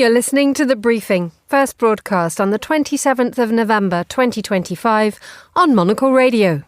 You're listening to The Briefing, first broadcast on the 27th of November 2025 on Monocle Radio.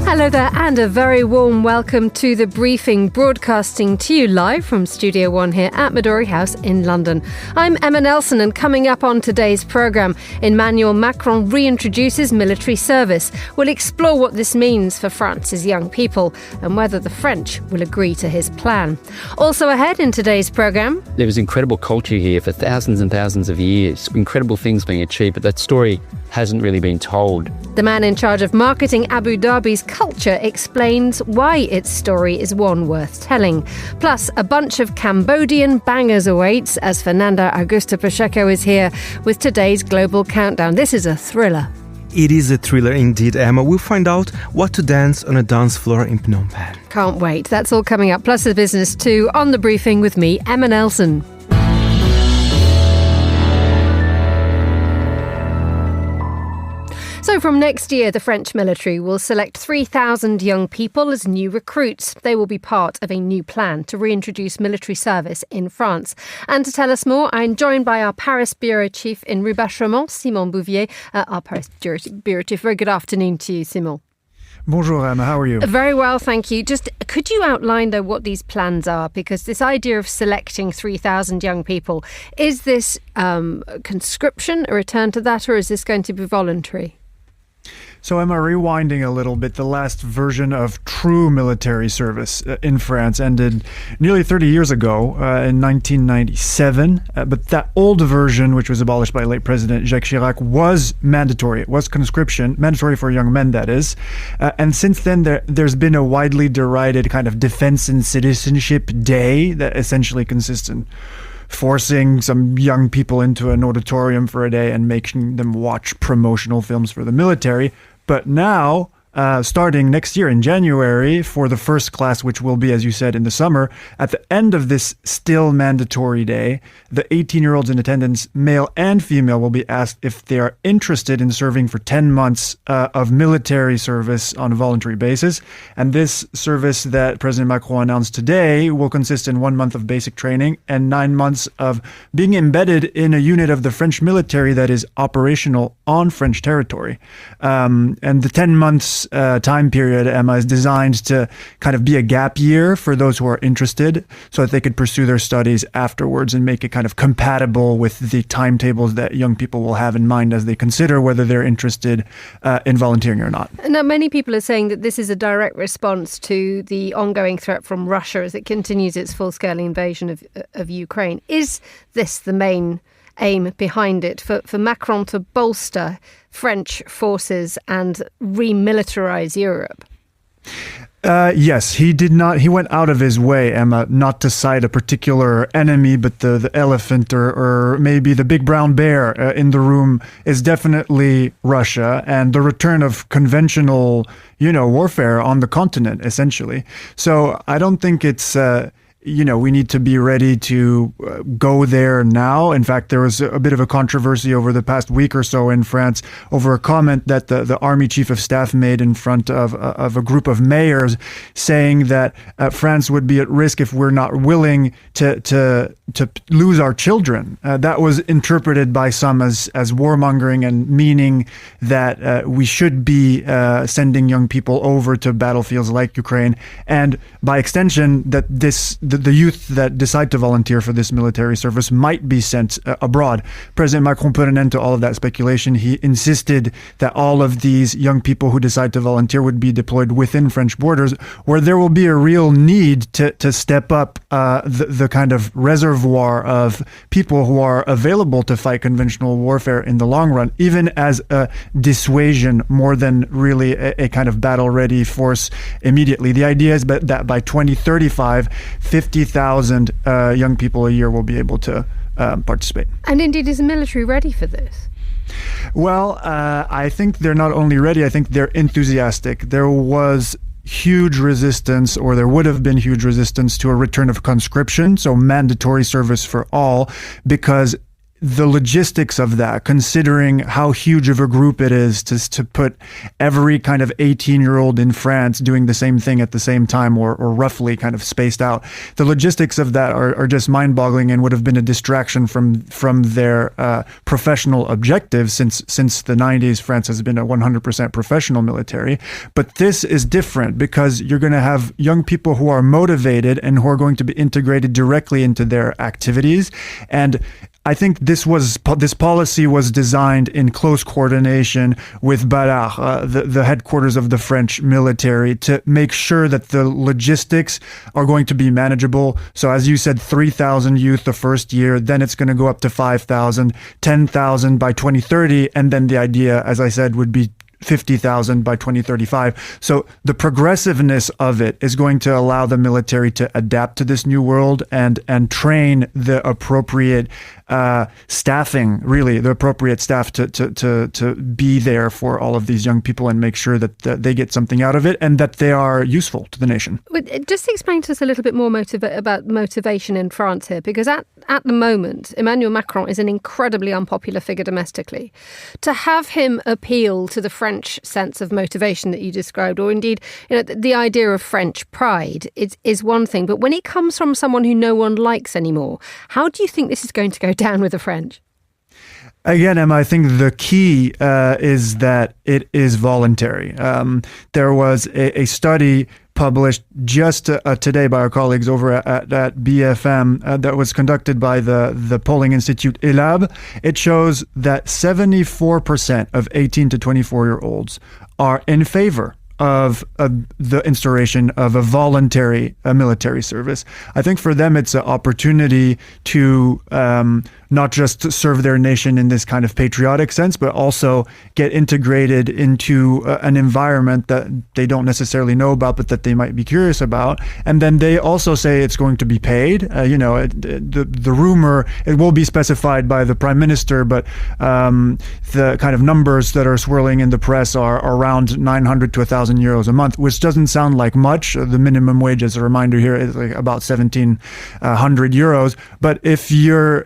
Hello there and a very warm welcome to The Briefing, broadcasting to you live from Studio 1 here at Midori House in London. I'm Emma Nelson, and coming up on today's programme, Emmanuel Macron reintroduces military service. We'll explore what this means for France's young people and whether the French will agree to his plan. Also ahead in today's programme, there was incredible culture here for thousands and thousands of years, incredible things being achieved, but that story hasn't really been told. The man in charge of marketing Abu Dhabi's culture explains why its story is one worth telling. Plus, a bunch of Cambodian bangers awaits as Fernanda Augusta Pacheco is here with today's Global Countdown. This is a thriller. It is a thriller indeed, Emma. We'll find out what to dance on a dance floor in Phnom Penh. Can't wait. That's all coming up. Plus the business too on The Briefing with me, Emma Nelson. So from next year, the French military will select 3,000 young people as new recruits. They will be part of a new plan to reintroduce military service in France. And to tell us more, I'm joined by our Paris Bureau Chief in Roubaix-Chaumont, Simon Bouvier. Our Paris Bureau Chief. Very good afternoon to you, Simon. Bonjour, Emma. How are you? Very well, thank you. Just could you outline, though, what these plans are? Because this idea of selecting 3,000 young people, is this conscription, a return to that, or is this going to be voluntary? So Emma, rewinding a little bit, the last version of true military service in France ended nearly 30 years ago in 1997. But that old version, which was abolished by late President Jacques Chirac, was mandatory. It was conscription, mandatory for young men, that is. And since then, there's been a widely derided kind of defense and citizenship day that essentially consists in forcing some young people into an auditorium for a day and making them watch promotional films for the military. But now, starting next year in January, for the first class, which will be, as you said, in the summer, at the end of this still mandatory day, the 18-year-olds in attendance, male and female, will be asked if they are interested in serving for 10 months of military service on a voluntary basis. And this service that President Macron announced today will consist in 1 month of basic training and 9 months of being embedded in a unit of the French military that is operational on French territory. And the 10 months time period, Emma, is designed to kind of be a gap year for those who are interested so that they could pursue their studies afterwards and make it kind of compatible with the timetables that young people will have in mind as they consider whether they're interested in volunteering or not. Now, many people are saying that this is a direct response to the ongoing threat from Russia as it continues its full-scale invasion of Ukraine. Is this the main aim behind it, for Macron to bolster French forces and remilitarize Europe? Yes, he did not. He went out of his way, Emma, not to cite a particular enemy, but the elephant or maybe the big brown bear in the room is definitely Russia and the return of conventional, warfare on the continent, essentially. So I don't think it's we need to be ready to go there now. In fact, there was a bit of a controversy over the past week or so in France over a comment that the army chief of staff made in front of a group of mayors, saying that France would be at risk if we're not willing to lose our children. That was interpreted by some as warmongering and meaning that we should be sending young people over to battlefields like Ukraine, and by extension that the youth that decide to volunteer for this military service might be sent abroad. President Macron put an end to all of that speculation. He insisted that all of these young people who decide to volunteer would be deployed within French borders, where there will be a real need to step up the kind of reservoir of people who are available to fight conventional warfare in the long run, even as a dissuasion more than really a kind of battle-ready force immediately. The idea is that by 2035, 50,000 young people a year will be able to participate. And indeed, is the military ready for this? Well, I think they're not only ready, I think they're enthusiastic. There was huge resistance, or there would have been huge resistance to a return of conscription, so mandatory service for all, because the logistics of that, considering how huge of a group it is to put every kind of 18-year-old in France doing the same thing at the same time, or roughly kind of spaced out. The logistics of that are just mind-boggling and would have been a distraction from their professional objectives. Since the 90s, France has been a 100% professional military. But this is different because you're going to have young people who are motivated and who are going to be integrated directly into their activities. And I think this policy was designed in close coordination with Ballard, the headquarters of the French military, to make sure that the logistics are going to be manageable. So as you said, 3,000 youth the first year, then it's going to go up to 5,000, 10,000 by 2030. And then the idea, as I said, would be 50,000 by 2035. So the progressiveness of it is going to allow the military to adapt to this new world and train the appropriate staffing, really the appropriate staff to be there for all of these young people and make sure that they get something out of it and that they are useful to the nation. Just explain to us a little bit more about motivation in France here, because at the moment, Emmanuel Macron is an incredibly unpopular figure domestically. To have him appeal to the French sense of motivation that you described, or indeed, the idea of French pride is one thing, but when it comes from someone who no one likes anymore, how do you think this is going to go down with the French? Again, Emma, I think the key is that it is voluntary. There was a study published just today by our colleagues over at BFM that was conducted by the polling institute ELAB. It shows that 74% of 18 to 24-year-olds are in favor of the instauration of a voluntary military service. I think for them it's an opportunity to not just serve their nation in this kind of patriotic sense, but also get integrated into an environment that they don't necessarily know about, but that they might be curious about. And then they also say it's going to be paid. The rumor, it will be specified by the Prime Minister, but the kind of numbers that are swirling in the press are around 900 to 1,000 euros a month, which doesn't sound like much. The minimum wage, as a reminder here, is like about 1,700 euros. But if you're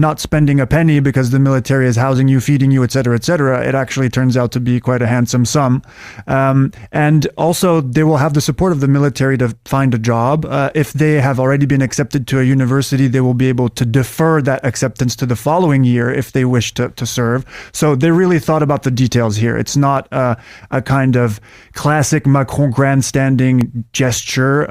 not spending a penny because the military is housing you, feeding you, et cetera, it actually turns out to be quite a handsome sum. And also, they will have the support of the military to find a job. If they have already been accepted to a university, they will be able to defer that acceptance to the following year if they wish to serve. So they really thought about the details here. It's not a kind of classic Macron grandstanding gesture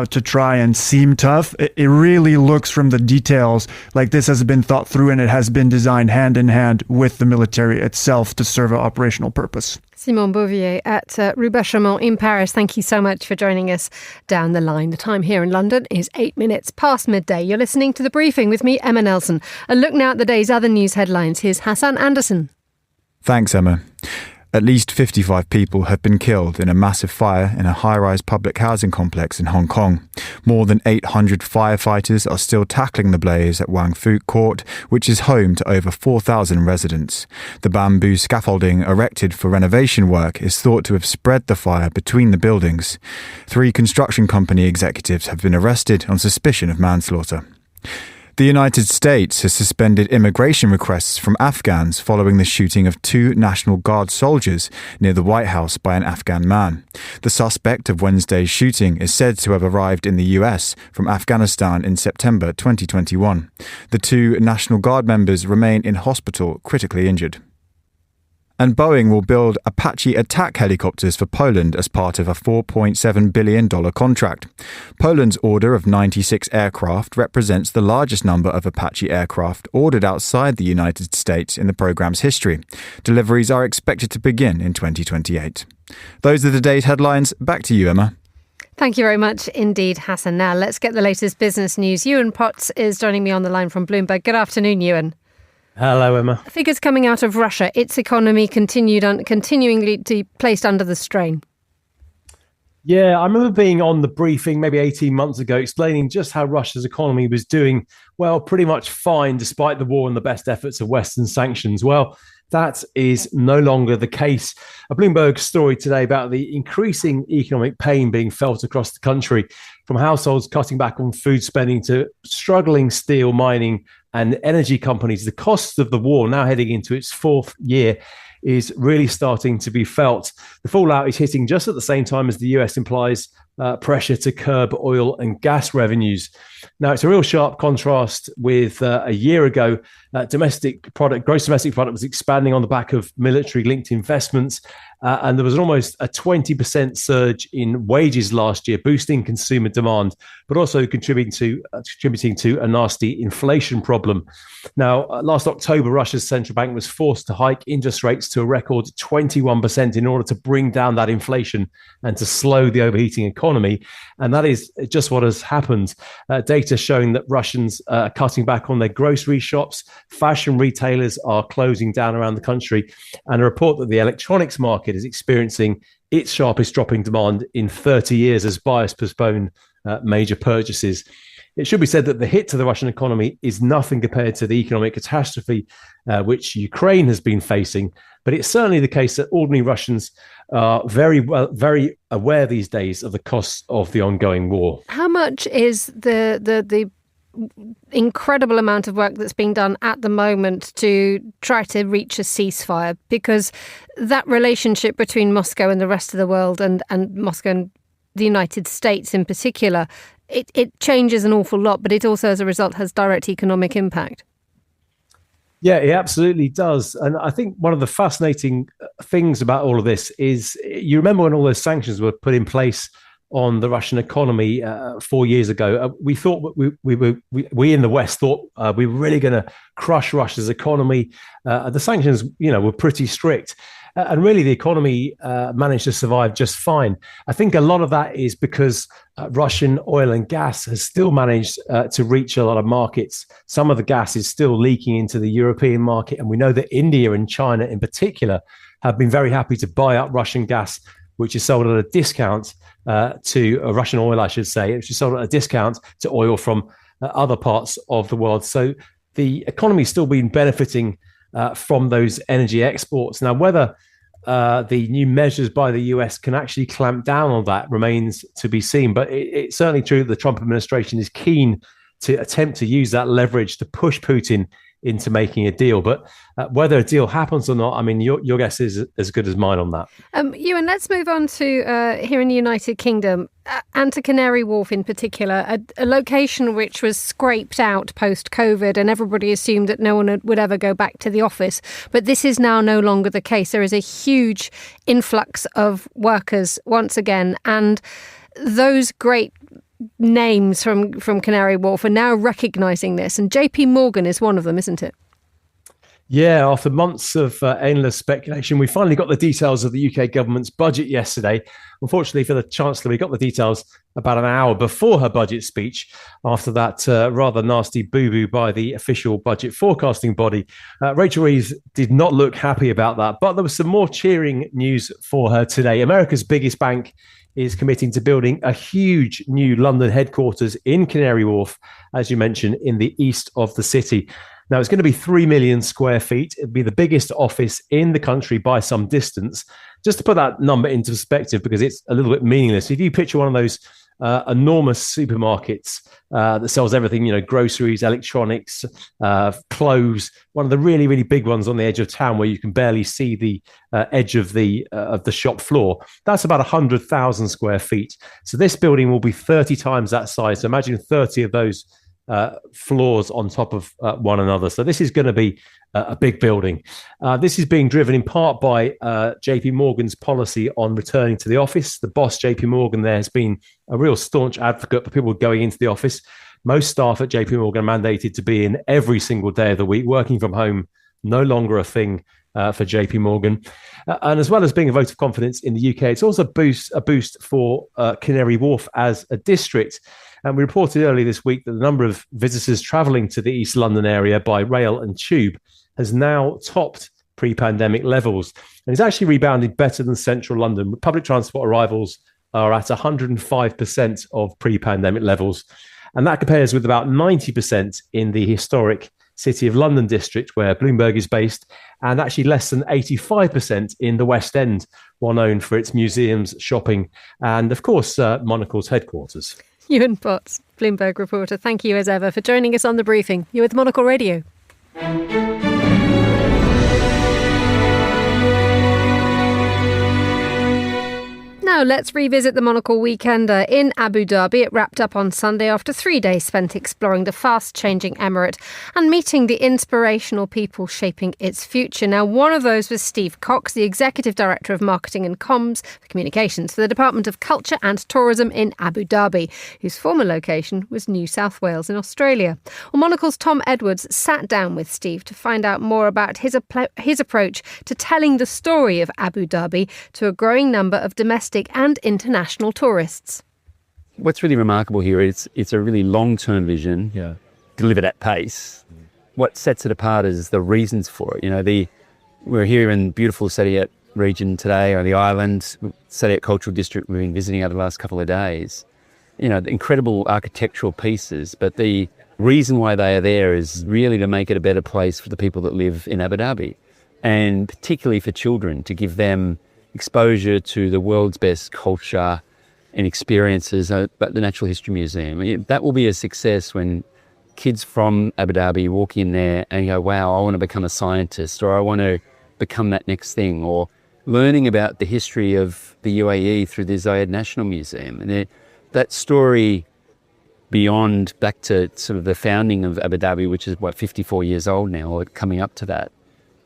to try and seem tough. It really looks from the details like this has been thought through and it has been designed hand in hand with the military itself to serve an operational purpose. Simon Bouvier at Roubaix-Chaumont in Paris, thank you so much for joining us down the line. The time here in London is 8 minutes past midday. You're listening to The Briefing with me, Emma Nelson. A look now at the day's other news headlines. Here's Hassan Anderson. Thanks, Emma. At least 55 people have been killed in a massive fire in a high-rise public housing complex in Hong Kong. More than 800 firefighters are still tackling the blaze at Wang Fu Court, which is home to over 4,000 residents. The bamboo scaffolding erected for renovation work is thought to have spread the fire between the buildings. 3 construction company executives have been arrested on suspicion of manslaughter. The United States has suspended immigration requests from Afghans following the shooting of 2 National Guard soldiers near the White House by an Afghan man. The suspect of Wednesday's shooting is said to have arrived in the US from Afghanistan in September 2021. The 2 National Guard members remain in hospital, critically injured. And Boeing will build Apache attack helicopters for Poland as part of a $4.7 billion contract. Poland's order of 96 aircraft represents the largest number of Apache aircraft ordered outside the United States in the program's history. Deliveries are expected to begin in 2028. Those are the day's headlines. Back to you, Emma. Thank you very much indeed, Hassan. Now let's get the latest business news. Ewan Potts is joining me on the line from Bloomberg. Good afternoon, Ewan. Hello, Emma. Figures coming out of Russia, its economy continuingly placed under the strain. Yeah, I remember being on the briefing maybe 18 months ago explaining just how Russia's economy was doing, well, pretty much fine despite the war and the best efforts of Western sanctions. Well, that is no longer the case. A Bloomberg story today about the increasing economic pain being felt across the country, from households cutting back on food spending to struggling steel, mining and energy companies. The cost of the war, now heading into its fourth year, is really starting to be felt. The fallout is hitting just at the same time as the US implies pressure to curb oil and gas revenues. Now, it's a real sharp contrast with a year ago. Gross domestic product was expanding on the back of military-linked investments, and there was almost a 20% surge in wages last year, boosting consumer demand, but also contributing to a nasty inflation problem. Now, last October, Russia's central bank was forced to hike interest rates to a record 21% in order to bring down that inflation and to slow the overheating economy. And that is just what has happened. Data showing that Russians are cutting back on their grocery shops, fashion retailers are closing down around the country, and a report that the electronics market is experiencing its sharpest drop in demand in 30 years as buyers postpone major purchases. It should be said that the hit to the Russian economy is nothing compared to the economic catastrophe which Ukraine has been facing, but it's certainly the case that ordinary Russians are very aware these days of the costs of the ongoing war. How much is the incredible amount of work that's being done at the moment to try to reach a ceasefire? Because that relationship between Moscow and the rest of the world, and Moscow and the United States in particular, it changes an awful lot, but it also, as a result, has direct economic impact. Yeah, it absolutely does. And I think one of the fascinating things about all of this is, you remember when all those sanctions were put in place on the Russian economy 4 years ago, we thought we in the West thought we were really going to crush Russia's economy. The sanctions, were pretty strict. And really, the economy managed to survive just fine. I think a lot of that is because Russian oil and gas has still managed to reach a lot of markets. Some of the gas is still leaking into the European market. And we know that India and China in particular have been very happy to buy up Russian gas, which is sold at a discount to Russian oil, I should say, which is sold at a discount to oil from other parts of the world. So the economy has still been benefiting from those energy exports. Now, whether the new measures by the US can actually clamp down on that remains to be seen. But it's certainly true that the Trump administration is keen to attempt to use that leverage to push Putin into making a deal. But whether a deal happens or not, I mean, your guess is as good as mine on that. Ewan, let's move on to here in the United Kingdom and to Canary Wharf in particular, a location which was scraped out post-COVID, and everybody assumed that no one would ever go back to the office. But this is now no longer the case. There is a huge influx of workers once again, and those great names from Canary Wharf are now recognising this, and JP Morgan is one of them, isn't it? Yeah, after months of endless speculation, we finally got the details of the UK government's budget yesterday. Unfortunately for the Chancellor, we got the details about an hour before her budget speech, after that rather nasty boo-boo by the official budget forecasting body. Rachel Reeves did not look happy about that, but there was some more cheering news for her today. America's biggest bank is committing to building a huge new London headquarters in Canary Wharf, as you mentioned, in the east of the city. Now, it's going to be 3 million square feet. It'll be the biggest office in the country by some distance. Just to put that number into perspective, because it's a little bit meaningless, if you picture one of those enormous supermarkets that sells everything, groceries, electronics, clothes, one of the really, really big ones on the edge of town where you can barely see the edge of the shop floor, that's about 100,000 square feet. So this building will be 30 times that size. So imagine 30 of those floors on top of one another. So this is going to be a big building. This is being driven in part by JP Morgan's policy on returning to the office. The boss, JP Morgan, there has been a real staunch advocate for people going into the office. Most staff at JP Morgan are mandated to be in every single day of the week. Working from home, no longer a thing for JP Morgan. And as well as being a vote of confidence in the UK, it's also a boost for Canary Wharf as a district. And we reported earlier this week that the number of visitors travelling to the East London area by rail and tube has now topped pre-pandemic levels. And it's actually rebounded better than central London. Public transport arrivals are at 105% of pre-pandemic levels. And that compares with about 90% in the historic City of London district, where Bloomberg is based, and actually less than 85% in the West End, well known for its museums, shopping, and of course, Monocle's headquarters. Ewan Potts, Bloomberg reporter, thank you as ever for joining us on The Briefing. You're with Monocle Radio. Now let's revisit the Monocle Weekender in Abu Dhabi. It wrapped up on Sunday after 3 days spent exploring the fast-changing emirate and meeting the inspirational people shaping its future. Now, one of those was Steve Cox, the Executive Director of Marketing and Comms for Communications for the Department of Culture and Tourism in Abu Dhabi, whose former location was New South Wales in Australia. Well, Monocle's Tom Edwards sat down with Steve to find out more about his approach to telling the story of Abu Dhabi to a growing number of domestic and international tourists. What's really remarkable here is it's a really long-term vision, delivered at pace. What sets it apart is the reasons for it. We're here in beautiful Saadiyat region today, on the island, Saadiyat Cultural District we've been visiting over the last couple of days. The incredible architectural pieces, but the reason why they are there is really to make it a better place for the people that live in Abu Dhabi, and particularly for children, to give them exposure to the world's best culture and experiences at the Natural History Museum. That will be a success when kids from Abu Dhabi walk in there and go, wow, I want to become a scientist, or I want to become that next thing, or learning about the history of the UAE through the Zayed National Museum. And that story beyond back to sort of the founding of Abu Dhabi, which is 54 years old now, or coming up to that.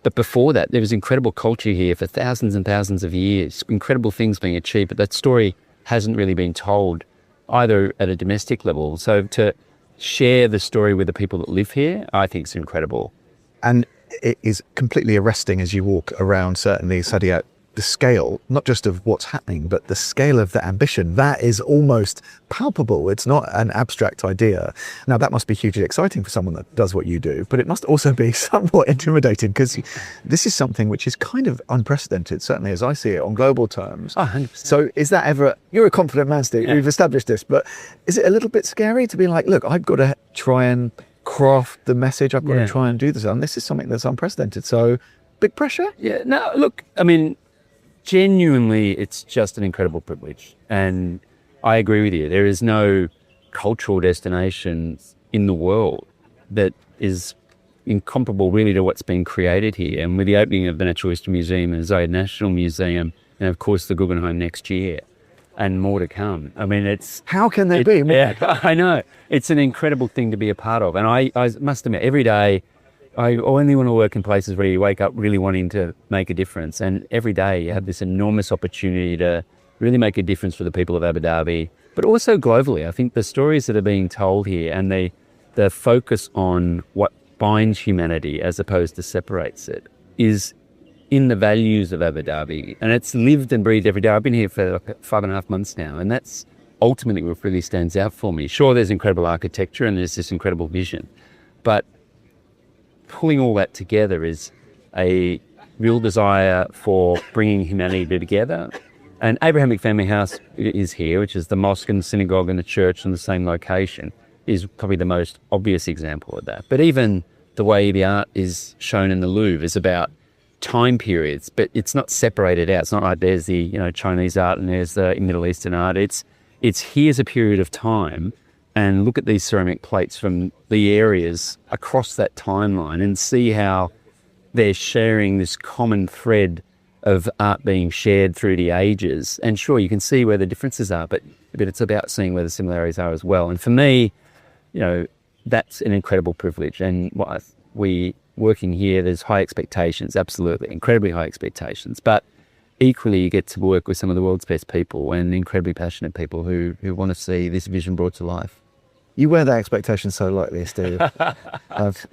But before that, there was incredible culture here for thousands and thousands of years, incredible things being achieved, but that story hasn't really been told either at a domestic level. So to share the story with the people that live here, I think is incredible. And it is completely arresting as you walk around, certainly Saadiyat, the scale, not just of what's happening, but the scale of the ambition, that is almost palpable. It's not an abstract idea. Now, that must be hugely exciting for someone that does what you do, but it must also be somewhat intimidating, because this is something which is kind of unprecedented, certainly as I see it on global terms. 100%. So is that ever, you're a confident man, Steve, We've established this, but is it a little bit scary to be like, look, I've got to try and craft the message, I've got to try and do this, and this is something that's unprecedented, so big pressure? Yeah, no, look, I mean, genuinely, it's just an incredible privilege. And I agree with you. There is no cultural destination in the world that is incomparable really to what's been created here. And with the opening of the Natural History Museum and Zayed National Museum, and of course the Guggenheim next year, and more to come. I mean, it's... How can there be more? Yeah, I know. It's an incredible thing to be a part of. And I must admit, every day, I only want to work in places where you wake up really wanting to make a difference. And every day you have this enormous opportunity to really make a difference for the people of Abu Dhabi, but also globally. I think the stories that are being told here and the focus on what binds humanity as opposed to separates it is in the values of Abu Dhabi. And it's lived and breathed every day. I've been here for like 5.5 months now, and that's ultimately what really stands out for me. Sure, there's incredible architecture and there's this incredible vision, but pulling all that together is a real desire for bringing humanity together. And Abrahamic Family House is here, which is the mosque and the synagogue and the church in the same location, is probably the most obvious example of that. But even the way the art is shown in the Louvre is about time periods, but it's not separated out. It's not like there's the Chinese art and there's the Middle Eastern art. It's here's a period of time, and look at these ceramic plates from the areas across that timeline and see how they're sharing this common thread of art being shared through the ages. And sure, you can see where the differences are, but it's about seeing where the similarities are as well. And for me, that's an incredible privilege. And we working here, there's high expectations, absolutely, incredibly high expectations. But equally, you get to work with some of the world's best people and incredibly passionate people who want to see this vision brought to life. You wear that expectation so lightly, Steve. But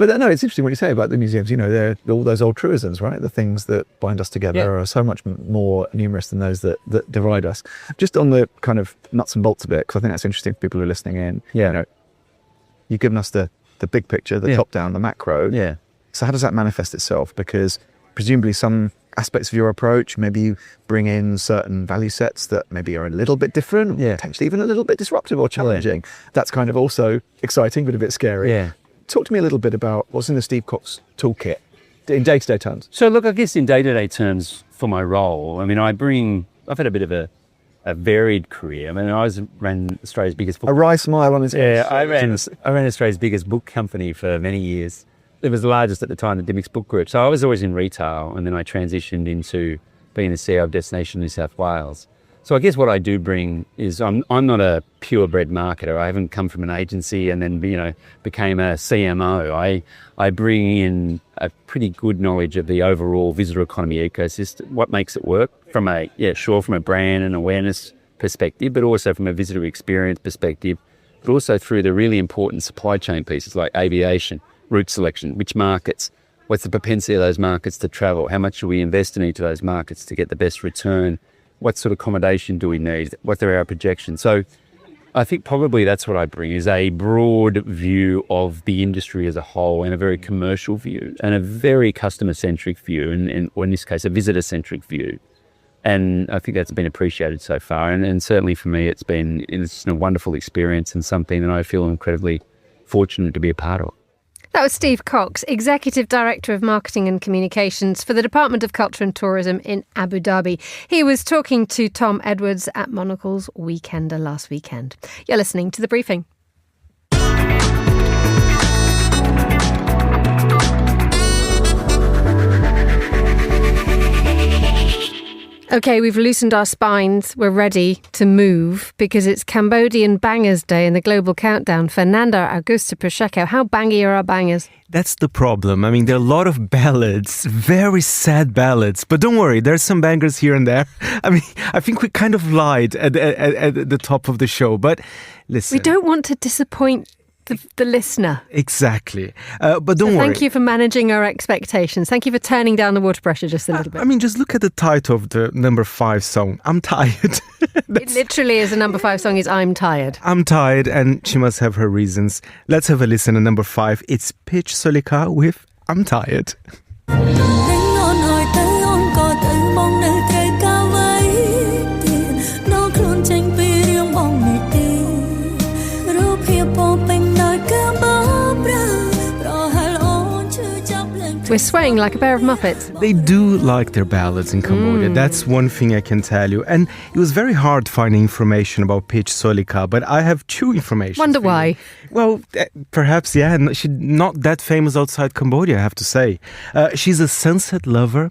no, it's interesting what you say about the museums. They're all those old truisms, right? The things that bind us together are so much more numerous than those that divide us. Just on the kind of nuts and bolts a bit, because I think that's interesting for people who are listening in. Yeah. You've given us the big picture, the top down, the macro. Yeah. So how does that manifest itself? Because presumably some aspects of your approach, maybe you bring in certain value sets that maybe are a little bit different, potentially even a little bit disruptive or challenging. That's kind of also exciting, but a bit scary. Yeah. Talk to me a little bit about what's in the Steve Cox toolkit in day-to-day terms. So look, I guess in day-to-day terms for my role, I mean, I've had a bit of a a varied career. I mean, ran Australia's biggest book. A wry smile on his face. Yeah, I ran Australia's biggest book company for many years. It was the largest at the time, the Dymocks Book Group. So I was always in retail, and then I transitioned into being the CEO of Destination New South Wales. So I guess what I do bring is I'm not a purebred marketer. I haven't come from an agency and then became a CMO. I bring in a pretty good knowledge of the overall visitor economy ecosystem, what makes it work from a brand and awareness perspective, but also from a visitor experience perspective, but also through the really important supply chain pieces like aviation, route selection, which markets, what's the propensity of those markets to travel, how much should we invest in each of those markets to get the best return, what sort of accommodation do we need, what are our projections. So I think probably that's what I bring, is a broad view of the industry as a whole and a very commercial view and a very customer-centric view, or in this case, a visitor-centric view. And I think that's been appreciated so far. And certainly for me, it's a wonderful experience and something that I feel incredibly fortunate to be a part of. That was Steve Cox, Executive Director of Marketing and Communications for the Department of Culture and Tourism in Abu Dhabi. He was talking to Tom Edwards at Monocle's Weekender last weekend. You're listening to The Briefing. OK, we've loosened our spines. We're ready to move because it's Cambodian Bangers Day in the global countdown. Fernanda Augusta Pacheco, how bangy are our bangers? That's the problem. I mean, there are a lot of ballads, very sad ballads. But don't worry, there's some bangers here and there. I mean, I think we kind of lied at the top of the show. But listen. We don't want to disappoint the listener. Exactly. But don't worry. Thank you for managing our expectations. Thank you for turning down the water pressure just a little bit. I mean, just look at the title of the number 5 song. I'm tired. It literally is the number 5 song is I'm Tired. I'm tired, and she must have her reasons. Let's have a listen to number 5. It's Pitch Solika with I'm Tired. We're swaying like a pair of Muppets. They do like their ballads in Cambodia. That's one thing I can tell you. And it was very hard finding information about Pitch Solika, but I have 2 information. Wonder why? Well, perhaps, yeah. She's not that famous outside Cambodia, I have to say. She's a sunset lover.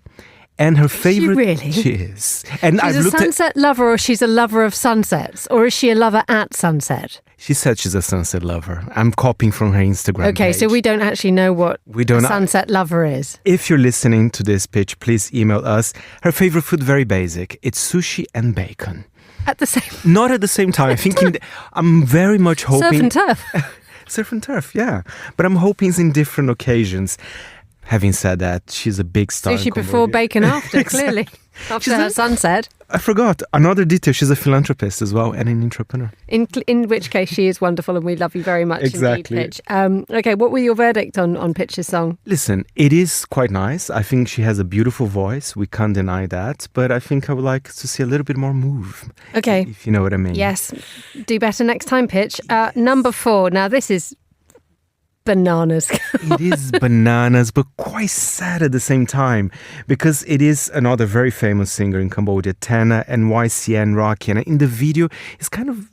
And her favorite... Really? She is. And she's a sunset lover, or she's a lover of sunsets? Or is she a lover at sunset? She said she's a sunset lover. I'm copying from her Instagram Okay, page. so we don't actually know what a sunset lover is. If you're listening to this pitch, please email us. Her favorite food, very basic. It's sushi and bacon. At the same... Not at the same time. I think I'm very much hoping... Surf and turf. Surf and turf, yeah. But I'm hoping it's in different occasions. Having said that, she's a big star. Sushi before, bacon after, clearly. After her sunset. I forgot. Another detail, she's a philanthropist as well and an entrepreneur. In which case she is wonderful and we love you very much Exactly. indeed, Pitch. Okay, what were your verdict on Pitch's song? Listen, it is quite nice. I think she has a beautiful voice. We can't deny that. But I think I would like to see a little bit more move. Okay. If you know what I mean. Yes. Do better next time, Pitch. Number 4. Now this is... bananas. It is bananas, but quite sad at the same time because it is another very famous singer in Cambodia, Tana NYCN Rocky. And in the video, he's kind of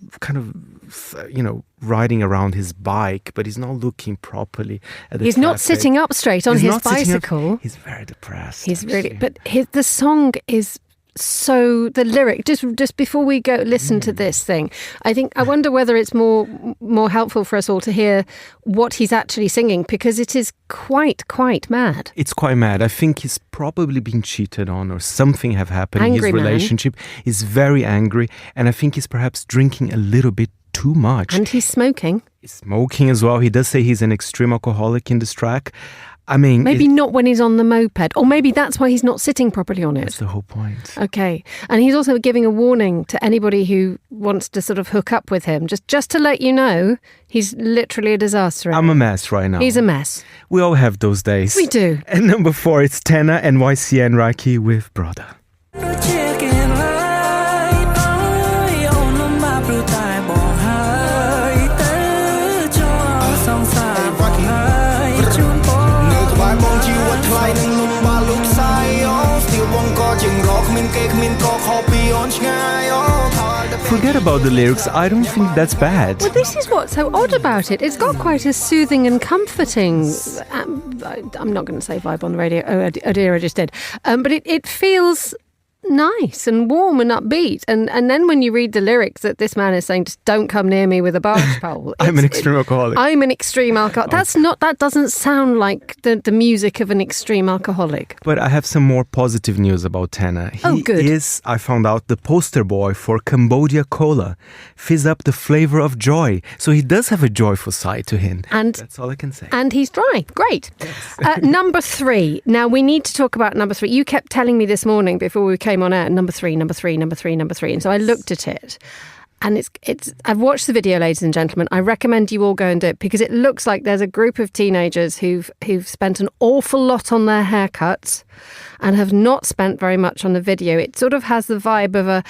riding around his bike, but he's not looking properly at the He's traffic. not sitting up straight on his bicycle. He's very depressed. He's really, but the song is. So the lyric, just before we go listen to this thing, I wonder whether it's more helpful for us all to hear what he's actually singing, because it is quite mad. It's quite mad. I think he's probably been cheated on or something have happened Angry in his relationship. He's very angry, and I think he's perhaps drinking a little bit too much. And he's smoking. He's smoking as well. He does say he's an extreme alcoholic in this track. I mean... Maybe not when he's on the moped. Or maybe that's why he's not sitting properly on it. That's the whole point. Okay. And he's also giving a warning to anybody who wants to sort of hook up with him. Just to let you know, he's literally a disaster. I'm a mess right now. He's a mess. We all have those days. We do. And number 4, it's Tana NYCN Raki with Brother. forget about the lyrics, I don't think that's bad. Well, this is what's so odd about it. It's got quite a soothing and comforting, I'm not going to say vibe on the radio. Oh dear, I just did. But it feels nice and warm and upbeat. And then when you read the lyrics that this man is saying, just don't come near me with a barge pole. I'm an extreme alcoholic. I'm an extreme alcoholic. That doesn't sound like the music of an extreme alcoholic. But I have some more positive news about Tenna. He is, I found out, the poster boy for Cambodia Cola. Fizz up the flavor of joy. So he does have a joyful side to him. And that's all I can say. And he's dry. Great. Yes. Number 3. Now, we need to talk about number 3. You kept telling me this morning before we came on air, number 3. And so I looked at it. And I've watched the video, ladies and gentlemen. I recommend you all go and do it because it looks like there's a group of teenagers who've spent an awful lot on their haircuts and have not spent very much on the video. It sort of has the vibe of a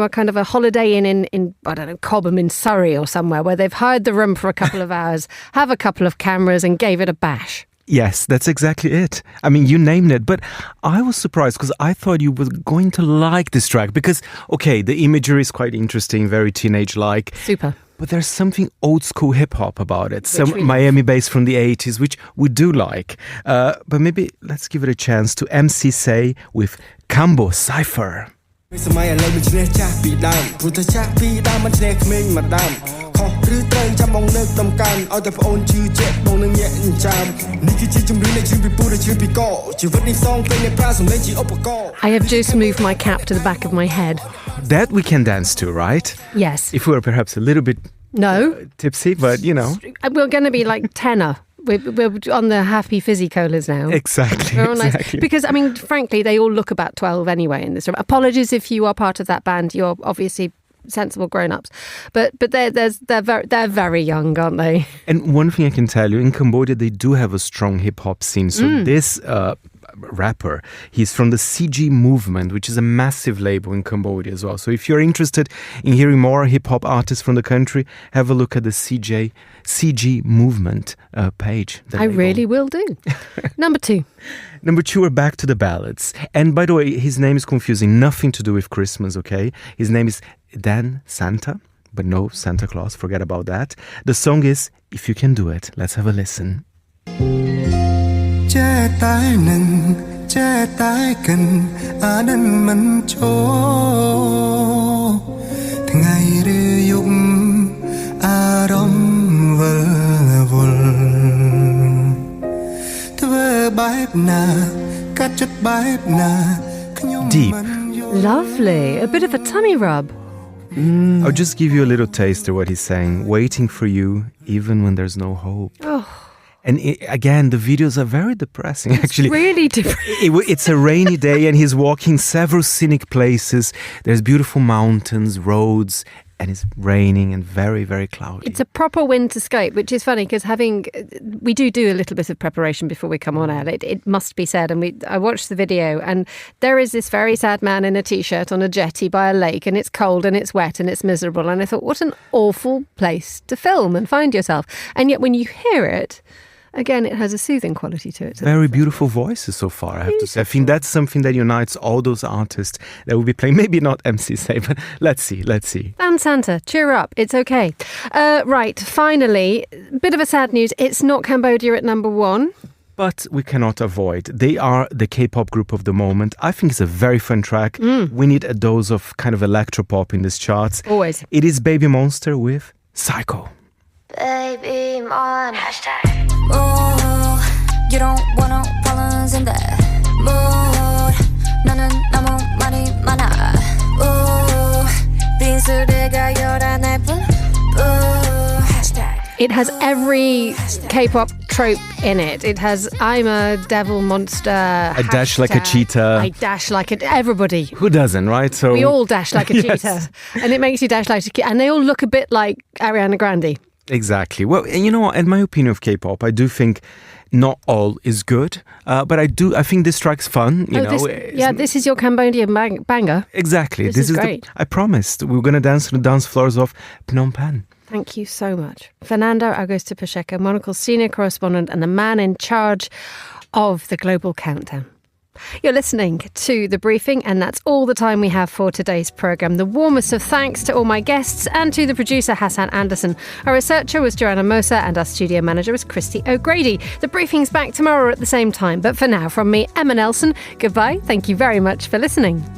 kind of a holiday inn in I don't know, Cobham in Surrey or somewhere where they've hired the room for a couple of hours, have a couple of cameras and gave it a bash. Yes, that's exactly it. I mean, you named it, but I was surprised because I thought you were going to like this track because, okay, the imagery is quite interesting, very teenage-like. Super. But there's something old school hip-hop about it, some really Miami bass from the 80s, which we do like. But maybe let's give it a chance to MC Say with Cambo Cypher. I have just moved my cap to the back of my head. That we can dance to, right? Yes. If we were perhaps a little bit tipsy, but you know. We're going to be like tenor. We're on the happy fizzy colas now. Exactly. Nice. Because, I mean, frankly, they all look about 12 anyway in this room. Apologies if you are part of that band. You're obviously sensible grown-ups. But they're very young, aren't they? And one thing I can tell you, in Cambodia, they do have a strong hip-hop scene. So this rapper, he's from the CG Movement, which is a massive label in Cambodia as well. So if you're interested in hearing more hip-hop artists from the country, have a look at the CG Movement page. I really will do. Number 2. Number 2, we're back to the ballads. And by the way, his name is confusing. Nothing to do with Christmas, okay? His name is Dan Santa, but no Santa Claus. Forget about that. The song is If You Can Do It. Let's have a listen. Deep. Lovely. A bit of a tummy rub. I'll just give you a little taste of what he's saying. Waiting for you, even when there's no hope. Oh. And again, the videos are very depressing, actually. Really depressing. It's a rainy day and he's walking several scenic places. There's beautiful mountains, roads, and it's raining and very, very cloudy. It's a proper winterscape, which is funny because we do a little bit of preparation before we come on air. It must be said. And I watched the video and there is this very sad man in a T-shirt on a jetty by a lake and it's cold and it's wet and it's miserable. And I thought, what an awful place to film and find yourself. And yet when you hear it, again, it has a soothing quality to it. Very beautiful voices so far, I have to say. I think that's something that unites all those artists that will be playing. Maybe not MC Say, but let's see. Dan Santa, cheer up. It's okay. Right, finally, bit of a sad news. It's not Cambodia at number 1. But we cannot avoid. They are the K-pop group of the moment. I think it's a very fun track. We need a dose of kind of electropop in these charts. Always. It is Baby Monster with Psycho. Baby, I'm on hashtag. Oh, you don't want no problems in that mood. 나는 너무 많이 많아. Oh, 빈술대가 열한 예쁜. Oh, hashtag. It has every K-pop trope in it. It has I'm a devil monster. I dash like a cheetah. I dash like everybody. Who doesn't, right? So we all dash like a yes. cheetah. And it makes you dash like a cheetah. And they all look a bit like Ariana Grande. Exactly. Well, and you know what? In my opinion of K-pop, I do think not all is good, but I think this track's fun. This is your Cambodian banger. Exactly. This is great. I promised we were going to dance to the dance floors of Phnom Penh. Thank you so much. Fernando Augusto Pacheco, Monocle's senior correspondent and the man in charge of the Global Countdown. You're listening to The Briefing, and that's all the time we have for today's programme. The warmest of thanks to all my guests and to the producer Hassan Anderson. Our researcher was Joanna Mosa and our studio manager was Christy O'Grady. The Briefing's back tomorrow at the same time, but for now, from me, Emma Nelson, goodbye. Thank you very much for listening.